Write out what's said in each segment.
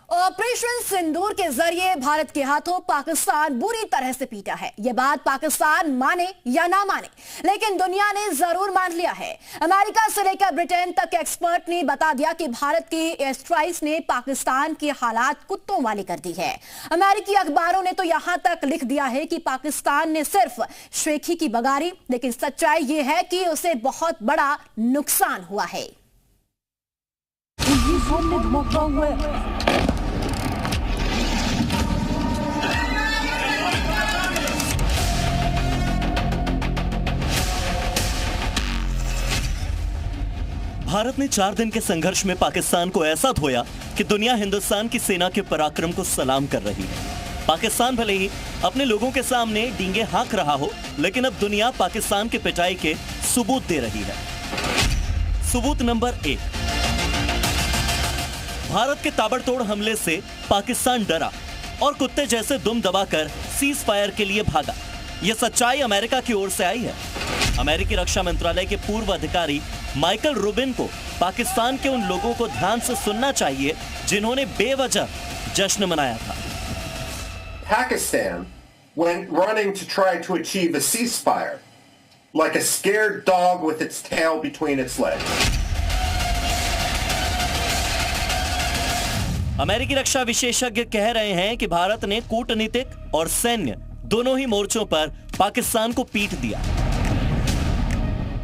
Operation सिंदूर के जरिए भारत के हाथों पाकिस्तान बुरी तरह से पीटा है। यह बात पाकिस्तान माने या ना माने, लेकिन दुनिया ने जरूर मान लिया है। अमेरिका से लेकर ब्रिटेन तक के एक्सपर्ट ने बता दिया कि भारत की एयर स्ट्राइक्स ने पाकिस्तान की हालात कुत्तों वाली कर दी है। अमेरिकी अखबारों ने तो यहां तक लिख दिया है कि पाकिस्तान ने सिर्फ शेखी की बगारी, लेकिन सच्चाई यह है कि उसे बहुत बड़ा नुकसान हुआ है। भारत ने 4 दिन के संघर्ष में पाकिस्तान को ऐसा धोया कि दुनिया हिंदुस्तान की सेना के पराक्रम को सलाम कर रही है। पाकिस्तान भले ही अपने लोगों के सामने डींगे हाँक रहा हो, लेकिन अब दुनिया पाकिस्तान की पिटाई के सबूत दे रही है। सबूत नंबर 1, भारत के ताबड़तोड़ हमले से पाकिस्तान डरा और कुत्ते जैसे दुम दबाकर सीज फायर के लिए भागा। यह सच्चाई अमेरिका की ओर से आई है। अमेरिकी रक्षा मंत्रालय के पूर्व अधिकारी माइकल रूबिन को पाकिस्तान के उन लोगों को ध्यान से सुनना चाहिए जिन्होंने बेवजह जश्न मनाया था। Pakistan went running to try to achieve a ceasefire, like a scared dog with its tail between its legs. अमेरिकी रक्षा विशेषज्ञ कह रहे हैं कि भारत ने कूटनीतिक और सैन्य दोनों ही मोर्चों पर पाकिस्तान को पीट दिया।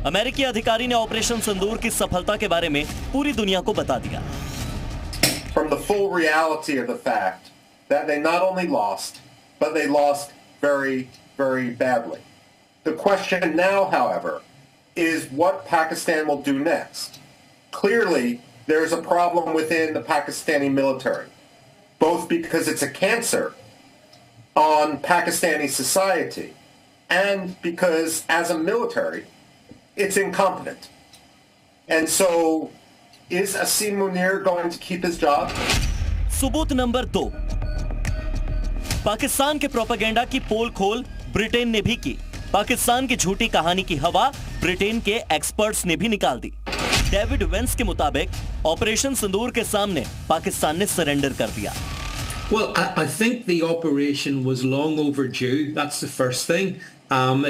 अमेरिकी अधिकारी ने ऑपरेशन सिंदूर की सफलता के बारे में पूरी दुनिया को बता दिया। From the full reality of the fact that they not only lost, but they lost very, very badly. The question now, however, is what Pakistan will do next. Clearly, there's a problem within the Pakistani military, both because it's a cancer on Pakistani society and because as a military, it's incompetent. And so, is Asim Munir going to keep his job? सबूत number 2, Pakistan के propaganda की पोल खोल Britain ने भी की। पाकिस्तान की झूठी कहानी की हवा ब्रिटेन के एक्सपर्ट्स ने भी निकाल दी। डेविड वेंस के मुताबिक ऑपरेशन सिंदूर के सामने पाकिस्तान ने सरेंडर कर दिया। Well, I think the operation was long overdue. That's the first thing.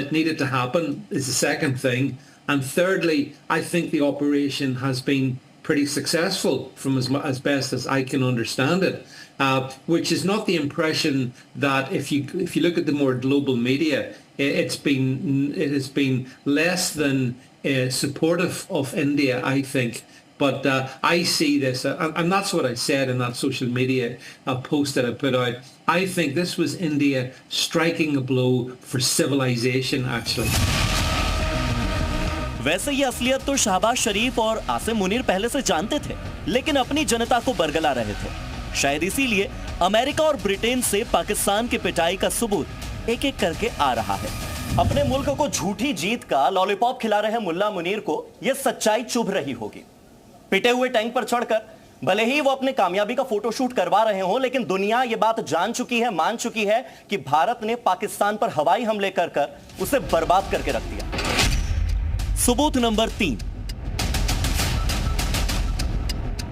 It needed to happen is the second thing. And thirdly, I think the operation has been pretty successful from as best as I can understand it, which is not the impression that if you look at the more global media, it has been less than supportive of India, I think. But I see this, and that's what I said in that social media post that I put out. I think this was India striking a blow for civilization, actually. वैसे ये असलियत तो शहबाज शरीफ और आसिम मुनीर पहले से जानते थे, लेकिन अपनी जनता को बरगला रहे थे। शायद इसीलिए अमेरिका और ब्रिटेन से पाकिस्तान की पिटाई का सबूत एक एक करके आ रहा है। अपने मुल्क को झूठी जीत का लॉलीपॉप खिला रहे मुल्ला मुनीर को यह सच्चाई चुभ रही होगी। पिटे हुए टैंक पर चढ़कर भले ही वो अपने कामयाबी का फोटोशूट करवा रहे हों, लेकिन दुनिया ये बात जान चुकी है, मान चुकी है कि भारत ने पाकिस्तान पर हवाई हमले कर उसे बर्बाद करके रख दिया। सबूत नंबर 3,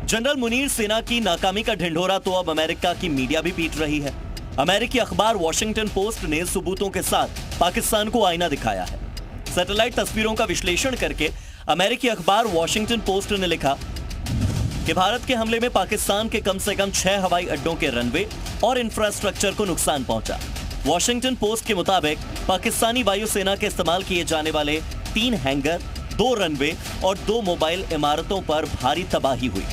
जनरल मुनीर सेना की नाकामी का ढिंढोरा तो अब अमेरिका की मीडिया भी पीट रही है। अमेरिकी अखबार वॉशिंगटन पोस्ट ने सबूतों के साथ पाकिस्तान को आईना दिखाया है। सैटेलाइट तस्वीरों का विश्लेषण करके अमेरिकी अखबार वॉशिंगटन पोस्ट ने लिखा कि भारत के हमले में पाकिस्तान के कम से कम 6 हवाई अड्डों के रनवे और इंफ्रास्ट्रक्चर को नुकसान पहुंचा। वॉशिंगटन पोस्ट के मुताबिक पाकिस्तानी वायुसेना के इस्तेमाल किए जाने वाले 3 हैंगर, 2 रनवे और 2 मोबाइल इमारतों पर भारी तबाही हुई।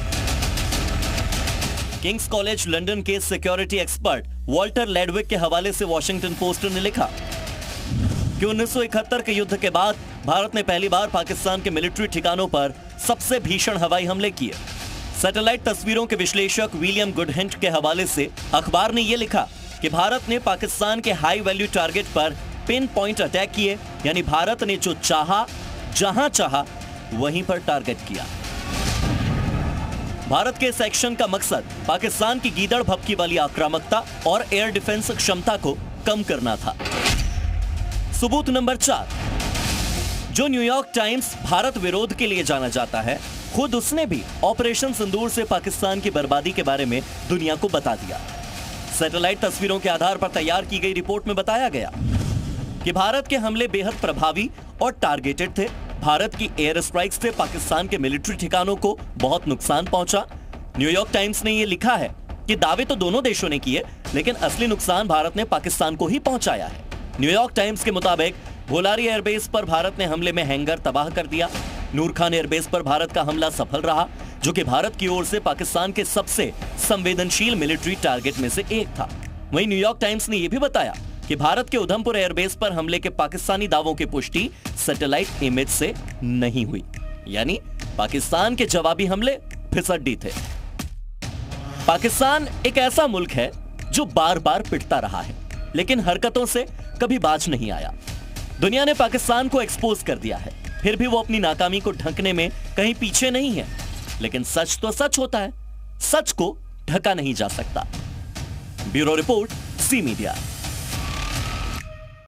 किंग्स कॉलेज लंदन के सिक्योरिटी एक्सपर्ट वॉल्टर लेडविक के हवाले से वॉशिंगटन पोस्ट ने लिखा कि 1971 के युद्ध के बाद भारत ने पहली बार पाकिस्तान के मिलिट्री ठिकानों पर सबसे भीषण हवाई हमले किए। सैटेलाइट तस्वीरों के विश्लेषक विलियम गुडहिंट के हवाले से अखबार ने यह लिखा कि भारत ने पाकिस्तान के हाई वैल्यू टारगेट पर पिन पॉइंट अटैक किए, यानी भारत ने जो चाहा, जहां चाहा वहीं पर टारगेट किया। भारत के इस एक्शन का मकसद पाकिस्तान की गीदड़ भपकी वाली आक्रामकता और एयर डिफेंस क्षमता को कम करना था। सबूत नंबर 4, जो न्यूयॉर्क टाइम्स भारत विरोध के लिए जाना जाता है, खुद उसने भी ऑपरेशन सिंदूर से पाकिस्तान की बर्बादी के बारे में दुनिया को बता दिया। सैटेलाइट तस्वीरों के आधार पर तैयार की गई रिपोर्ट में बताया गया कि भारत के हमले बेहद प्रभावी और टारगेटेड थे। भारत की एयर स्ट्राइक्स से पाकिस्तान के मिलिट्री ठिकानों को बहुत नुकसान पहुंचा। न्यूयॉर्क टाइम्स ने यह लिखा है कि दावे तो दोनों देशों ने किए, लेकिन असली नुकसान भारत ने पाकिस्तान को ही पहुंचाया है। न्यूयॉर्क टाइम्स के मुताबिक भोलारी एयरबेस पर भारत ने हमले में हैंगर तबाह कर दिया। नूर खान एयरबेस पर भारत का हमला सफल रहा, जो कि भारत की ओर से पाकिस्तान के सबसे संवेदनशील मिलिट्री टारगेट में से एक था। वहीं न्यूयॉर्क टाइम्स ने यह भी बताया कि भारत के उधमपुर एयरबेस पर हमले के पाकिस्तानी दावों की पुष्टि सैटेलाइट इमेज से नहीं हुई, यानी पाकिस्तान के जवाबी हमले फिसड्डी थे। पाकिस्तान एक ऐसा मुल्क है जो बार बार पिटता रहा है, लेकिन हरकतों से कभी बाज नहीं आया। दुनिया ने पाकिस्तान को एक्सपोज कर दिया है, फिर भी वो अपनी नाकामी को ढकने में कहीं पीछे नहीं है। लेकिन सच तो सच होता है, सच को ढका नहीं जा सकता। Bureau report, C media.